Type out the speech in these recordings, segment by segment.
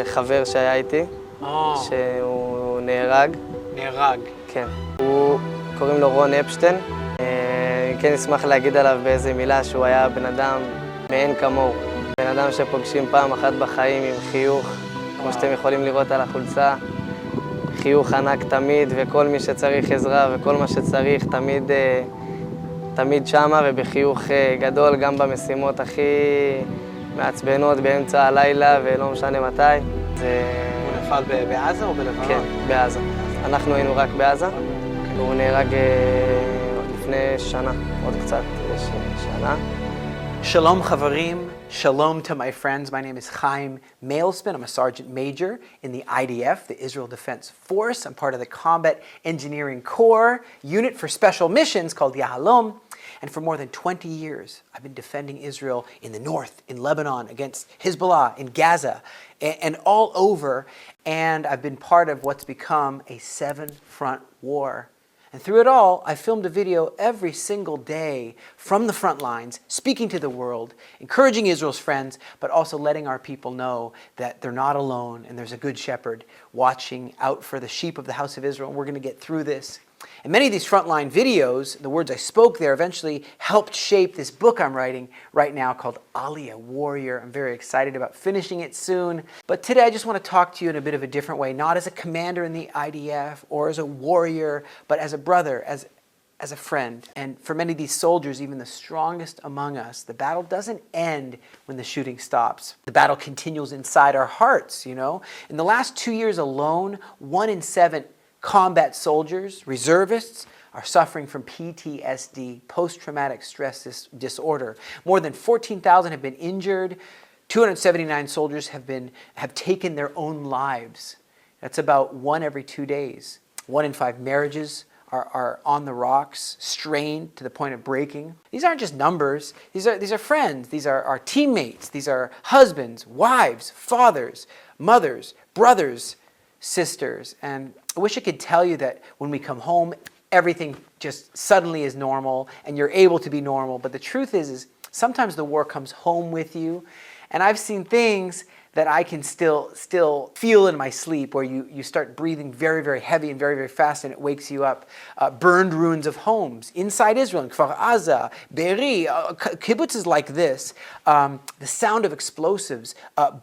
חבר שהיה איתי, שהוא נהרג. נהרג. כן. קוראים לו רון אפשטיין. כן אשמח להגיד עליו באיזה מילה שהוא היה בן אדם מאין כמוהו. בן אדם שפוגשים פעם אחת בחיים עם חיוך, כמו שאתם יכולים לראות על החולצה. חיוך ענק תמיד, וכל מי שצריך עזרה וכל מה שצריך תמיד שמה, ובחיוך גדול גם במשימות הכי מעצבנות באמצע הלילה ולא משנה מתי. הוא נפל בעזה או בלבנון? כן, בעזה. אנחנו היינו רק בעזה. הוא נהרג לפני שנה, עוד קצת, שנה. Shalom Chavarim, shalom to my friends. My name is Chaim Malespin. I'm a sergeant major in the IDF, the Israel Defense Force. I'm part of the Combat Engineering Corps unit for special missions called Yahalom. And for more than 20 years, I've been defending Israel in the north, in Lebanon, against Hezbollah, in Gaza, and all over. And I've been part of what's become a 7-front war. And through it all, I filmed a video every single day from the front lines, speaking to the world, encouraging Israel's friends, but also letting our people know that they're not alone and there's a good shepherd watching out for the sheep of the house of Israel. And we're going to get through this. And many of these frontline videos, the words I spoke there, eventually helped shape this book I'm writing right now called Aliyah Warrior. I'm very excited about finishing it soon. But today I just want to talk to you in a bit of a different way, not as a commander in the IDF or as a warrior, but as a brother, as a friend. And for many of these soldiers, even the strongest among us, the battle doesn't end when the shooting stops. The battle continues inside our hearts, you know. In the last 2 years alone, 1 in 7 combat soldiers, reservists, are suffering from PTSD, post-traumatic stress disorder. More than 14,000 have been injured. 279 soldiers have taken their own lives. That's about 1 every 2 days. 1 in 5 marriages are on the rocks, strained to the point of breaking. These aren't just numbers. These are friends. These are our teammates. These are husbands, wives, fathers, mothers, brothers, sisters. And I wish I could tell you that when we come home, everything just suddenly is normal and you're able to be normal. But the truth is sometimes the war comes home with you. And I've seen things that I can still feel in my sleep, where you start breathing very, very heavy and very, very fast, and it wakes you up. Burned ruins of homes inside Israel, in Kfar Aza, Be'eri, kibbutzes like this, the sound of explosives,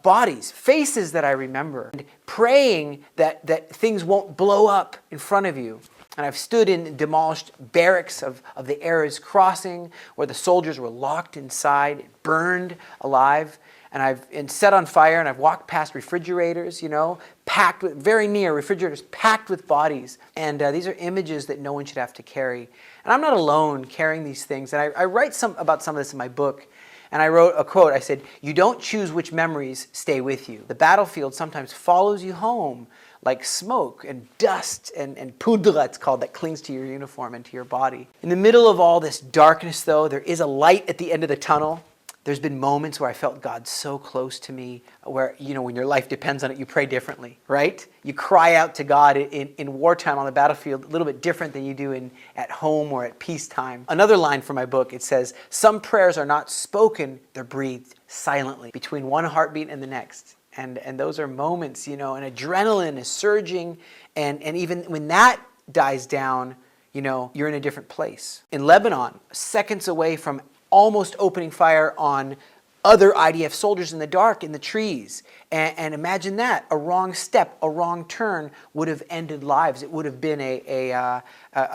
bodies, faces that I remember, and praying that things won't blow up in front of you. And I've stood in demolished barracks of the Erez crossing, where the soldiers were locked inside, burned alive. And I've set on fire, and I've walked past refrigerators, you know, packed with, very near refrigerators, packed with bodies. And these are images that no one should have to carry. And I'm not alone carrying these things. And I write about some of this in my book. And I wrote a quote. I said, "You don't choose which memories stay with you. The battlefield sometimes follows you home like smoke and dust and pudra, it's called, that clings to your uniform and to your body." In the middle of all this darkness, though, there is a light at the end of the tunnel. There's been moments where I felt God so close to me, where, you know, when your life depends on it, you pray differently, right? You cry out to God in wartime on the battlefield a little bit different than you do at home or at peacetime. Another line from my book, it says, "Some prayers are not spoken, they're breathed silently between one heartbeat and the next." And those are moments, you know, and adrenaline is surging, and even when that dies down, you know, you're in a different place. In Lebanon, seconds away from almost opening fire on other IDF soldiers in the dark, in the trees. And imagine that, a wrong step, a wrong turn would have ended lives. It would have been a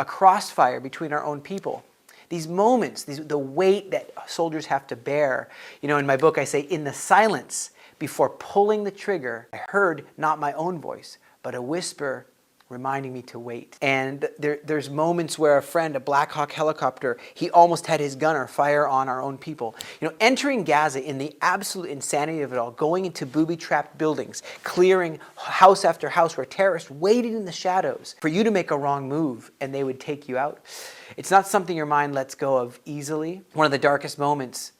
crossfire between our own people. These moments, the weight that soldiers have to bear. You know, in my book I say, in the silence before pulling the trigger, I heard not my own voice, but a whisper reminding me to wait. And there's moments where a friend, a Black Hawk helicopter, he almost had his gunner fire on our own people. You know, entering Gaza in the absolute insanity of it all, going into booby-trapped buildings, clearing house after house where terrorists waited in the shadows for you to make a wrong move and they would take you out. It's not something your mind lets go of easily. One of the darkest moments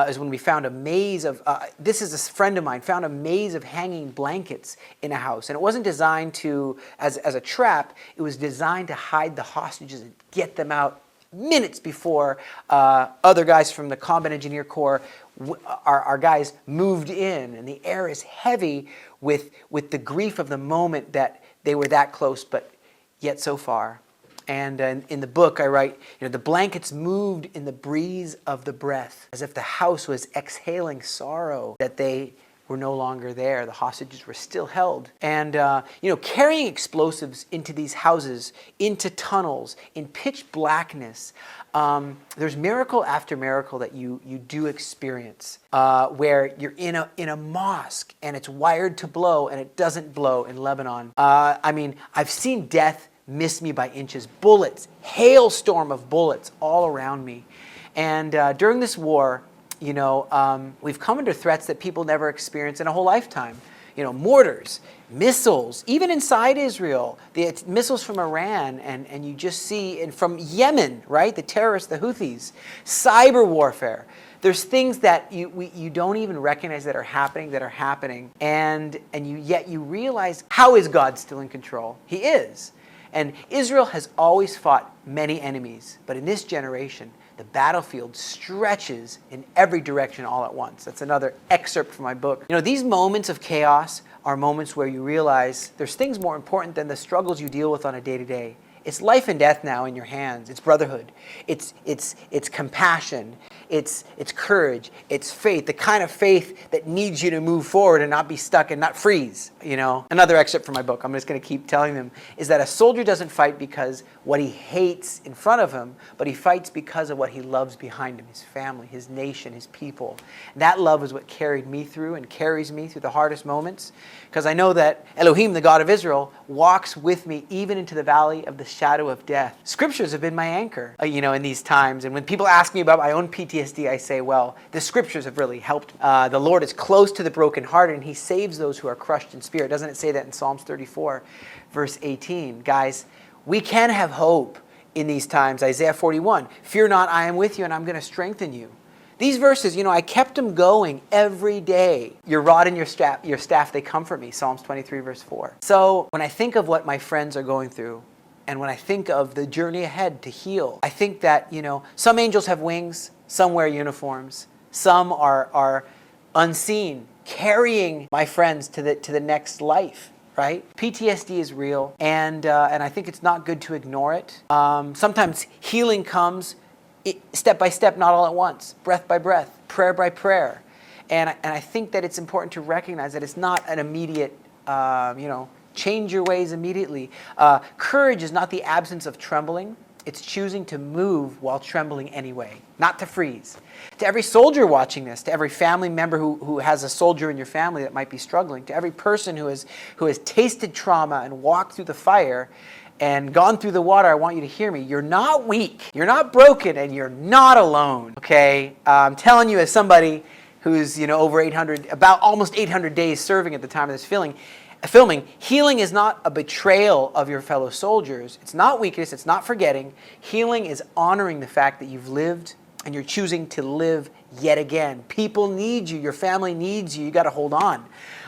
is when we found a maze of, this is a friend of mine, found a maze of hanging blankets in a house. And it wasn't designed as a trap, it was designed to hide the hostages and get them out minutes before other guys from the Combat Engineer Corps, our guys moved in, and the air is heavy with the grief of the moment that they were that close, but yet so far. And in the book I write, the blankets moved in the breeze of the breath, as if the house was exhaling sorrow that they were no longer there. The hostages were still held. And, carrying explosives into these houses, into tunnels, in pitch blackness, there's miracle after miracle that you do experience, where you're in a mosque and it's wired to blow and it doesn't blow in Lebanon. I've seen death miss me by inches, bullets, hailstorm of bullets all around me. And during this war, we've come under threats that people never experienced in a whole lifetime. Mortars, missiles, even inside Israel, the missiles from Iran, and you just see, and from Yemen, right, the terrorists, the Houthis, cyber warfare. There's things that you don't even recognize that are happening, and yet you realize, how is God still in control? He is. And Israel has always fought many enemies, but in this generation, the battlefield stretches in every direction all at once. That's another excerpt from my book. These moments of chaos are moments where you realize there's things more important than the struggles you deal with on a day-to-day. It's life and death now in your hands. It's brotherhood. It's compassion. It's courage. It's faith. The kind of faith that needs you to move forward and not be stuck and not freeze. Another excerpt from my book, I'm just going to keep telling them, is that a soldier doesn't fight because what he hates in front of him, but he fights because of what he loves behind him, his family, his nation, his people. That love is what carried me through and carries me through the hardest moments, because I know that Elohim, the God of Israel, walks with me even into the valley of the shadow of death. Scriptures have been my anchor, in these times. And when people ask me about my own PTSD, I say, well, the scriptures have really helped. The Lord is close to the brokenhearted, and he saves those who are crushed in spirit. Doesn't it say that in Psalms 34, verse 18? Guys, we can have hope in these times. Isaiah 41, fear not, I am with you, and I'm going to strengthen you. These verses, I kept them going every day. Your rod and your staff, they comfort me. Psalms 23, verse 4. So when I think of what my friends are going through, and when I think of the journey ahead to heal, I think that, some angels have wings, some wear uniforms, some are unseen, carrying my friends to the next life. Right? PTSD is real, and I think it's not good to ignore it. Sometimes healing comes step by step, not all at once, breath by breath, prayer by prayer. And I think that it's important to recognize that it's not an immediate, change your ways immediately. Courage is not the absence of trembling. It's choosing to move while trembling anyway, not to freeze. To every soldier watching this, to every family member who has a soldier in your family that might be struggling, to every person who has tasted trauma and walked through the fire and gone through the water, I want you to hear me. You're not weak, you're not broken, and you're not alone, okay? I'm telling you as somebody who's, about almost 800 days serving at the time of this filming, healing is not a betrayal of your fellow soldiers. It's not weakness. It's not forgetting. Healing is honoring the fact that you've lived and you're choosing to live yet again. People need you. Your family needs you. You got to hold on.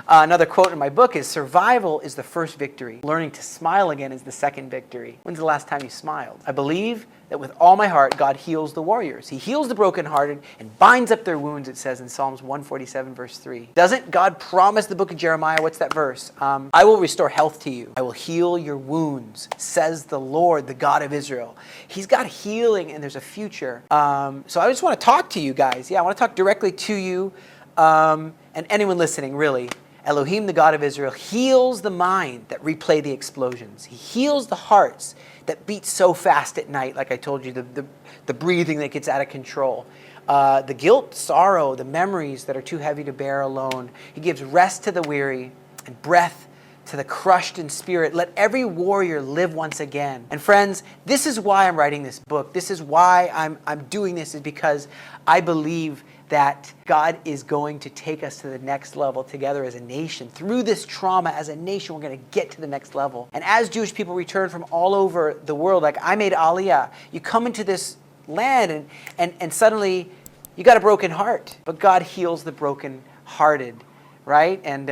Another quote in my book is, survival is the first victory. Learning to smile again is the second victory. When's the last time you smiled? I believe that with all my heart, God heals the warriors. He heals the brokenhearted and binds up their wounds, it says in Psalms 147, verse 3. Doesn't God promise the book of Jeremiah? What's that verse? I will restore health to you. I will heal your wounds, says the Lord, the God of Israel. He's got healing, and there's a future. So I just want to talk to you guys. I want to talk directly to you and anyone listening, really. Elohim, the God of Israel, heals the mind that replay the explosions. He heals the hearts that beat so fast at night, like I told you, the breathing that gets out of control. The guilt, sorrow, the memories that are too heavy to bear alone. He gives rest to the weary and breath to the crushed in spirit. Let every warrior live once again. And friends, this is why I'm writing this book. This is why I'm doing this, is because I believe that God is going to take us to the next level together as a nation. Through this trauma, as a nation, we're going to get to the next level. And as Jewish people return from all over the world, like I made Aliyah, you come into this land and suddenly you got a broken heart. But God heals the broken hearted, right? And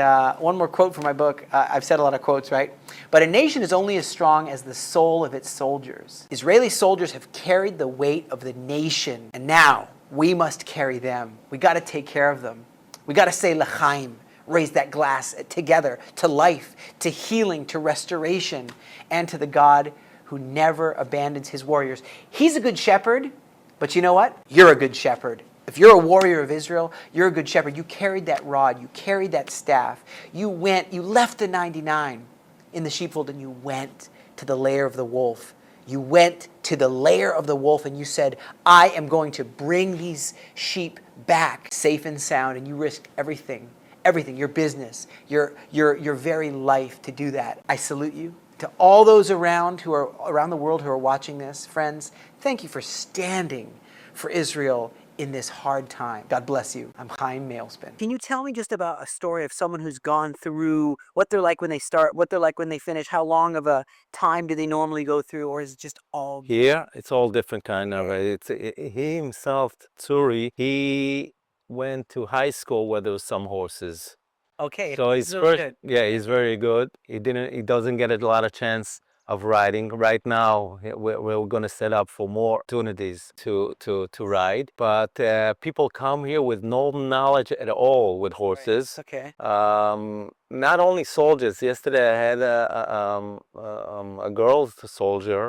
one more quote from my book. I've said a lot of quotes, right? But a nation is only as strong as the soul of its soldiers. Israeli soldiers have carried the weight of the nation, and now we must carry them. We got to take care of them. We got to say l'chaim, raise that glass together to life, to healing, to restoration, and to the God who never abandons his warriors. He's a good shepherd, but you know what? You're a good shepherd. If you're a warrior of Israel, you're a good shepherd. You carried that rod, you carried that staff. You left the 99 in the sheepfold and you went to the lair of the wolf. You went to the lair of the wolf and you said, I am going to bring these sheep back safe and sound, and you risked everything, your business, your very life to do that. I salute you. To all those around the world who are watching this, friends, thank you for standing for Israel in this hard time. God bless you. I'm Chaim Malespin. Can you tell me just about a story of someone who's gone through what they're like when they start, what they're like when they finish, how long of a time do they normally go through, or is it just all... Here, it's all different kind of. He himself, Tsuri, he went to high school where there was some horses. Okay, So he's really first, good. yeah, he's very good. He doesn't get a lot of chance of riding. Right now, we're going to set up for more opportunities to ride. But people come here with no knowledge at all with horses. Okay. Not only soldiers. Yesterday, I had a girl soldier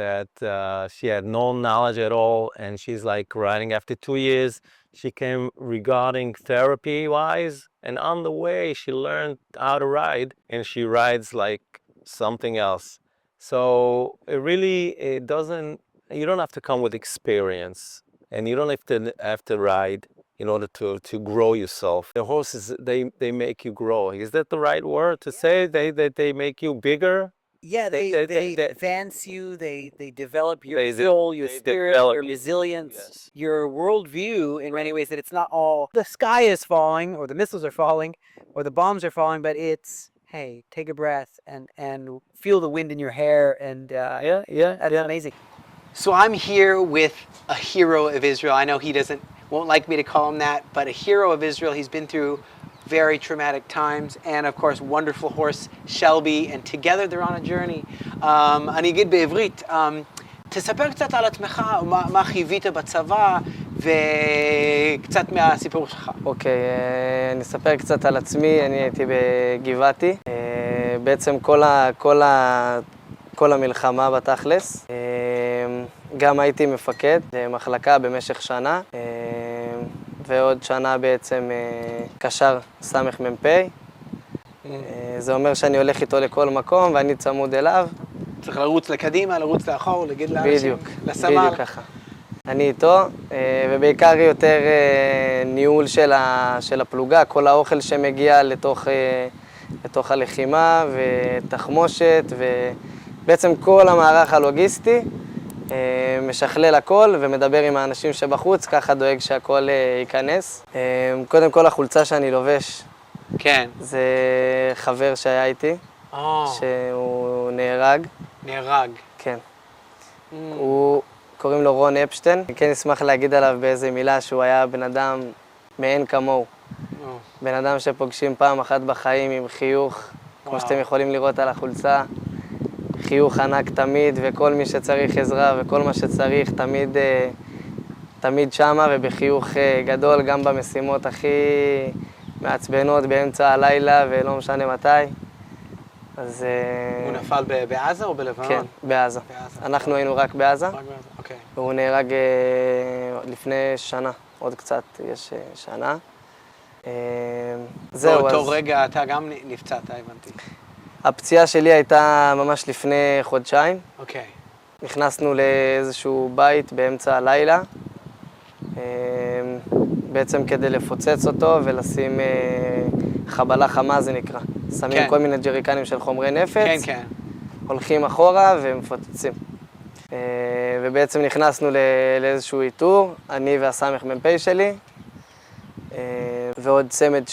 that she had no knowledge at all, and she's like riding after 2 years. She came regarding therapy-wise, and on the way, she learned how to ride, and she rides like something else. So it doesn't, you don't have to come with experience, and you don't have to ride in order to grow yourself. The horses, they make you grow. Is that the right word to say? They make you bigger? Yeah, they advance you, they develop your They soul, your they spirit, develop- your resilience, Yes. your worldview in many ways, that it's not all the sky is falling or the missiles are falling or the bombs are falling, but it's, hey, take a breath and feel the wind in your hair, and that's amazing. So I'm here with a hero of Israel. I know he won't like me to call him that, but a hero of Israel. He's been through very traumatic times, and of course wonderful horse Shelby, and together they're on a journey. אני אגיד בעברית, תספר קצת על עצמך, מה חיווית בצבא, וקצת מהסיפור שלך. אוקיי, אני אספר קצת על עצמי. אני הייתי בגבעתי. בעצם כל המלחמה בתכלס. גם הייתי מפקד למחלקה במשך שנה, ועוד שנה בעצם קשר סמך מ"פ. זה אומר שאני הולך איתו לכל מקום ואני צמוד אליו. צריך לרוץ לקדימה, לרוץ לאחור, להגיד לאנשים, לסמל. בדיוק ככה. אני איתו, ובעיקר יותר ניהול של הפלוגה, כל האוכל שמגיע לתוך הלחימה ותחמושת, ובעצם כל המערך הלוגיסטי משכלל הכל ומדבר עם האנשים שבחוץ, ככה דואג שהכל ייכנס. קודם כל החולצה שאני לובש, כן. זה חבר שהיה איתי, שהוא נהרג. נהרג. כן. קוראים לו רון אפשטיין. כן אשמח להגיד עליו באיזה מילה שהוא היה בן אדם מאין כמוהו. בן אדם שפוגשים פעם אחת בחיים עם חיוך, כמו שאתם יכולים לראות על החולצה. חיוך ענק תמיד, וכל מי שצריך עזרה וכל מה שצריך תמיד שמה, ובחיוך גדול גם במשימות הכי מעצבנות באמצע הלילה ולא משנה מתי. אז... הוא נפל בעזה או בלבנון? כן, בעזה. אנחנו היינו רק בעזה. רק בעזה, אוקיי. והוא נהרג לפני שנה, עוד קצת יש שנה. זהו, אז... באותו רגע אתה גם נפצעת, הבנתי. הפציעה שלי הייתה ממש לפני חודשיים. אוקיי. נכנסנו לאיזשהו בית באמצע הלילה, בעצם כדי לפוצץ אותו ולשים חבלה חמה, זה נקרא. שמים כל מיני ג'ריקנים של חומרי נפץ, כן, כן. הולכים אחורה ומפוצצים. ובעצם נכנסנו לאיזשהו איתור, אני והסמך מ"פ שלי, ועוד צמד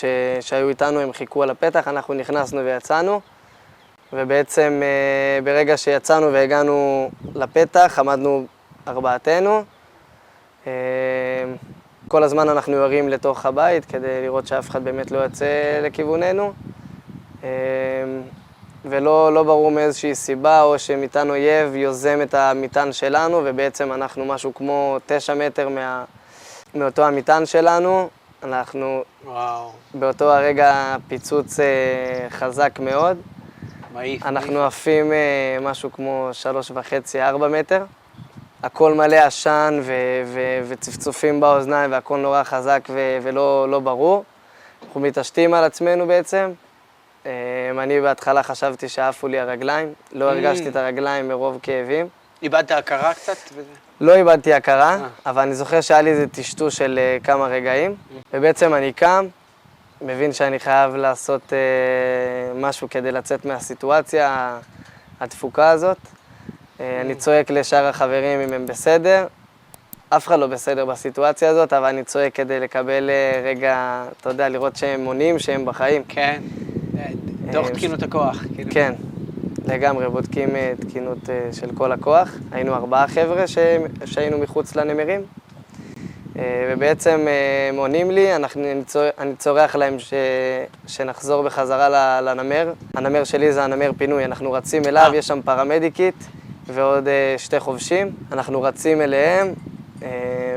שהיו איתנו, הם חיכו על הפתח, אנחנו נכנסנו ויצאנו. ובעצם ברגע שיצאנו והגענו לפתח, עמדנו ארבעתנו. כל הזמן אנחנו יורים לתוך הבית כדי לראות שאף אחד באמת לא יוצא לכיווננו. ולא ברור מאיזושהי סיבה, או שמטען אויב יוזם את המטען שלנו, ובעצם אנחנו משהו כמו 9 מטר מאותו המטען שלנו. אנחנו באותו הרגע פיצוץ חזק מאוד. אנחנו עפים משהו כמו 3.5-4 מטר. הכל מלא עשן וצפצופים באוזניים, והכל נורא חזק ולא ברור. אנחנו מתעשתים על עצמנו בעצם. אני בהתחלה חשבתי שעפו לי הרגליים, לא הרגשתי את הרגליים מרוב כאבים. איבדת הכרה קצת? לא איבדתי הכרה, אבל אני זוכר שהיה לי איזה טשטוש של כמה רגעים. ובעצם אני קם, מבין שאני חייב לעשות משהו כדי לצאת מהסיטואציה הדפוקה הזאת. אני צועק לשאר החברים אם הם בסדר. אף אחד לא בסדר בסיטואציה הזאת, אבל אני צועק כדי לקבל רגע, אתה יודע, לראות שהם עונים, שהם בחיים. כן, דוח תקינות הכוח. כן, לגמרי, בודקים תקינות של כל הכוח. היינו 4 חבר'ה שהיינו מחוץ לנמרים, ובעצם הם עונים לי, אני צורח להם שנחזור בחזרה לנמר. הנמר שלי זה הנמר פינוי, אנחנו רצים אליו, יש שם פרמדיקית ועוד 2 חובשים. אנחנו רצים אליהם,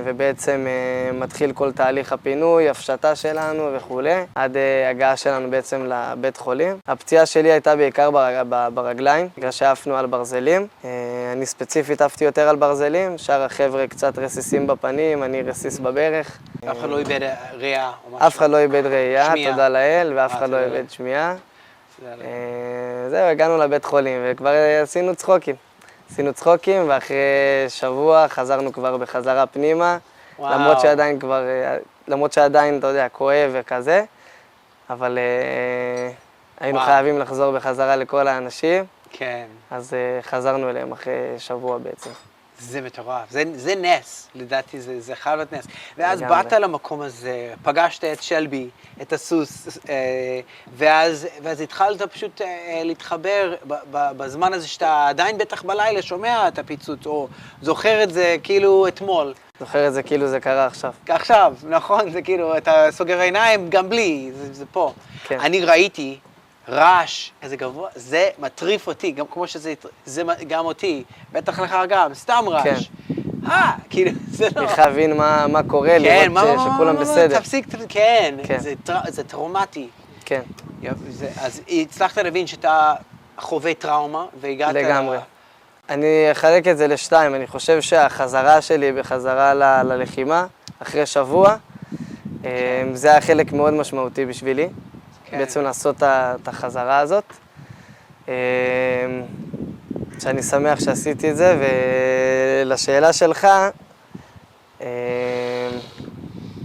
ובעצם מתחיל כל תהליך הפינוי, הפשטה שלנו וכו', עד הגעה שלנו בעצם לבית חולים. הפציעה שלי הייתה בעיקר ברגליים, בגלל שעפנו על ברזלים. אני ספציפית עפתי יותר על ברזלים, שאר החבר'ה קצת רסיסים בפנים, אני רסיס בברך. אף אחד לא איבד ראייה או משהו? אף אחד לא איבד ראייה, שמיעה. תודה לאל, ואף אחד לא איבד שמיעה. זהו, הגענו לבית חולים וכבר עשינו צחוקים. עשינו צחוקים, ואחרי שבוע חזרנו כבר בחזרה פנימה, למרות שעדיין, אתה יודע, כואב וכזה, אבל היינו חייבים לחזור בחזרה לכל האנשים, כן. אז חזרנו אליהם אחרי שבוע בעצם. זה מטורף, זה נס, לדעתי זה חייב להיות נס. ואז באת למקום הזה, פגשת את שלבי, את הסוס, ואז התחלת פשוט להתחבר בזמן הזה שאתה עדיין בטח בלילה שומע את הפיצוץ, או זוכר את זה כאילו אתמול. זוכר את זה כאילו זה קרה עכשיו. עכשיו, נכון, זה כאילו, אתה סוגר עיניים גם בלי, זה פה. כן. אני ראיתי רעש, איזה גבוה, זה מטריף אותי, גם כמו שזה, זה גם אותי, בטח לך גם, סתם רעש. כאילו, זה לא... צריך להבין מה קורה, לראות שכולם בסדר. תפסיק, כן, זה טראומטי. כן. אז הצלחת להבין שאתה חווה טראומה, והגעת... לגמרי. אני אחלק את זה לשתיים, אני חושב שהחזרה שלי בחזרה ללחימה, אחרי שבוע, זה היה חלק מאוד משמעותי בשבילי. בעצם לעשות את החזרה הזאת. שאני שמח שעשיתי את זה, ולשאלה שלך,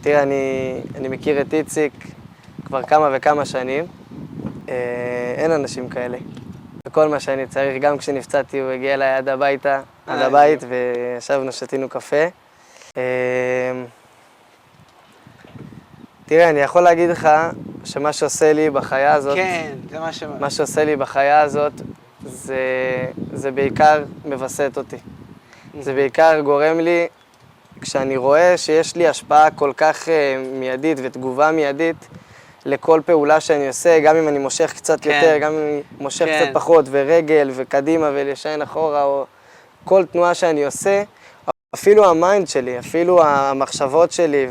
תראה, אני מכיר את איציק כבר כמה וכמה שנים. אין אנשים כאלה. וכל מה שאני צריך, גם כשנפצעתי, הוא הגיע אליי עד הבית, וישבנו, שתינו קפה. תראה, אני יכול להגיד לך שמה שעושה לי בחיה הזאת, כן, זה מה שעושה לי בחיה הזאת, זה בעיקר מבסט אותי. זה בעיקר גורם לי, כשאני רואה שיש לי השפעה כל כך מיידית ותגובה מיידית לכל פעולה שאני עושה, גם אם אני מושך קצת יותר, גם אם אני מושך קצת פחות, ורגל וקדימה ולשען אחורה, או כל תנועה שאני עושה, אפילו המיינד שלי, אפילו המחשבות שלי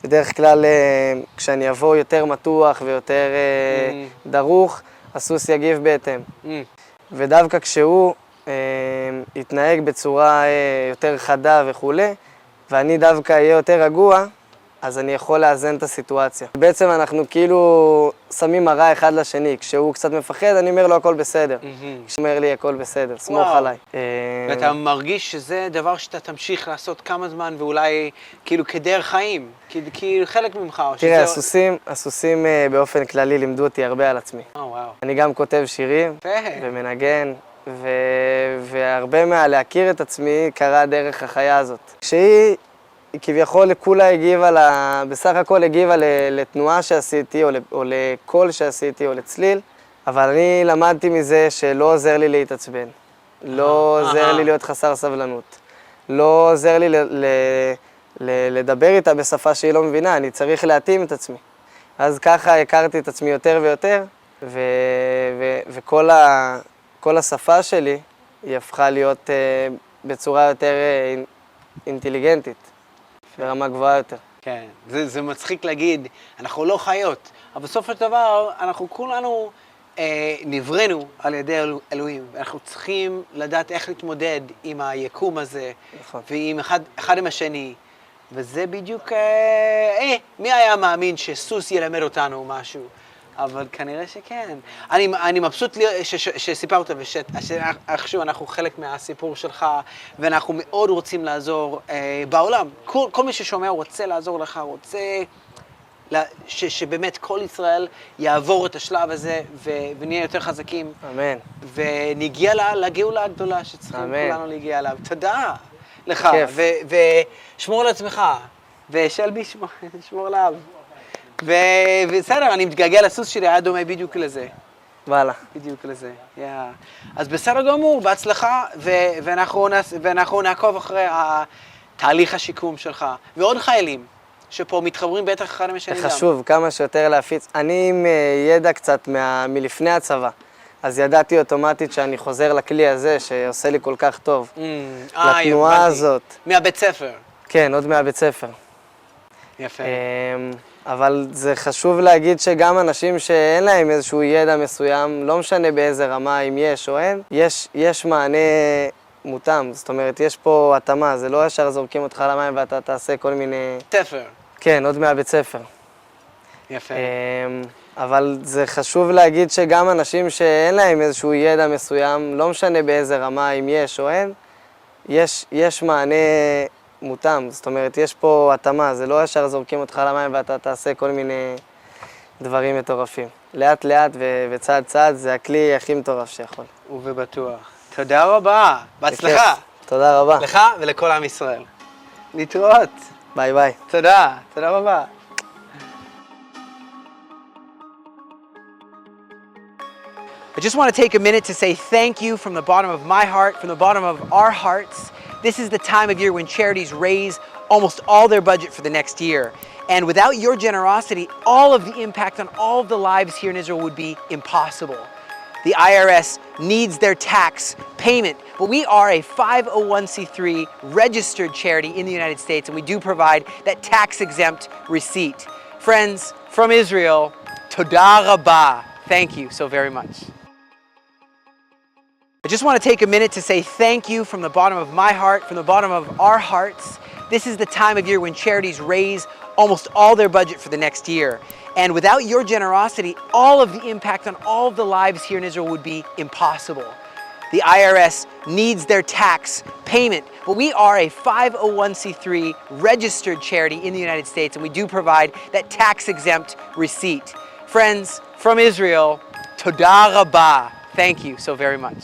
בדרך כלל, כשאני אבוא יותר מתוח ויותר דרוך, הסוס יגיב בהתאם. ודווקא כשהוא יתנהג בצורה יותר חדה וכו', ואני דווקא אהיה יותר רגוע, אז אני יכול לאזן את הסיטואציה. בעצם אנחנו כאילו שמים מראה אחד לשני. כשהוא קצת מפחד, אני אומר לו הכל בסדר. כשהוא אומר לי הכל בסדר, סמוך עליי. ואתה מרגיש שזה דבר שאתה תמשיך לעשות כמה זמן, ואולי כאילו כדרך חיים, כאילו חלק ממך. תראה, הסוסים באופן כללי לימדו אותי הרבה על עצמי. אני גם כותב שירים ומנגן, והרבה מהלהכיר את עצמי קרה דרך החיה הזאת. כשהיא כביכול כולה הגיבה, בסך הכל הגיבה לתנועה שעשיתי, או לקול שעשיתי, או לצליל, אבל אני למדתי מזה שלא עוזר לי להתעצבן, לא עוזר לי להיות חסר סבלנות, לא עוזר לי לדבר איתה בשפה שהיא לא מבינה, אני צריך להתאים את עצמי. אז ככה הכרתי את עצמי יותר ויותר, וכל השפה שלי היא הפכה להיות בצורה יותר אינטליגנטית, ברמה גבוהה יותר. כן, זה מצחיק להגיד, אנחנו לא חיות, אבל בסופו של דבר אנחנו כולנו נבראנו על ידי אלוהים, ואנחנו צריכים לדעת איך להתמודד עם היקום הזה, נכון. ועם אחד עם השני, וזה בדיוק, מי היה מאמין שסוס ילמד אותנו משהו? אבל כנראה שכן. אני מבסוט שסיפרת ושאיכשהו אנחנו חלק מהסיפור שלך, ואנחנו מאוד רוצים לעזור בעולם. כל מי ששומע רוצה לעזור לך, רוצה שבאמת כל ישראל יעבור את השלב הזה ונהיה יותר חזקים. אמן. ונגיע לגאולה הגדולה שצריכים כולנו להגיע אליו. תודה לך. ושמור לעצמך. ושלבי שמור עליו. ובסדר, אני מתגעגע לסוס שלי, היה דומה בדיוק לזה. וואלה. בדיוק לזה, אז בסדר גמור, בהצלחה, ואנחנו נעקוב אחרי תהליך השיקום שלך. ועוד חיילים, שפה מתחברים בטח אחד משני גם. זה חשוב, כמה שיותר להפיץ. אני עם ידע קצת מלפני הצבא, אז ידעתי אוטומטית שאני חוזר לכלי הזה, שעושה לי כל כך טוב. לתנועה הזאת. מהבית ספר. כן, עוד מהבית ספר. יפה. אבל זה חשוב להגיד שגם אנשים שאין להם איזשהו ידע מסוים, לא משנה באיזה רמה, אם יש או אין, יש מענה מותאם. זאת אומרת, יש פה התאמה, זה לא ישר זורקים אותך למים ואתה תעשה כל מיני... ספר. כן, עוד מהבית ספר. יפה. אבל זה חשוב להגיד שגם אנשים שאין להם איזשהו ידע מסוים, לא משנה באיזה רמה, אם יש או אין, יש מענה מותאם. זאת אומרת, יש פה התאמה, זה לא ישר זורקים אותך למים ואתה תעשה כל מיני דברים מטורפים. לאט לאט וצעד צעד זה הכלי הכי מטורף שיכול. ובטוח. תודה רבה. בהצלחה. תודה רבה. לך ולכל עם ישראל. להתראות. ביי ביי. תודה. תודה רבה. I just want to take a minute to say thank you from the bottom of my heart, from the bottom of our hearts. This is the time of year when charities raise almost all their budget for the next year. And without your generosity, all of the impact on all of the lives here in Israel would be impossible. The IRS needs their tax payment, but we are a 501c3 registered charity in the United States, and we do provide that tax-exempt receipt. Friends, from Israel, toda rabah. Thank you so very much. I just want to take a minute to say thank you from the bottom of my heart, from the bottom of our hearts. This is the time of year when charities raise almost all their budget for the next year. And without your generosity, all of the impact on all of the lives here in Israel would be impossible. The IRS needs their tax payment, but we are a 501c3 registered charity in the United States, and we do provide that tax-exempt receipt. Friends, from Israel, toda rabah. Thank you so very much.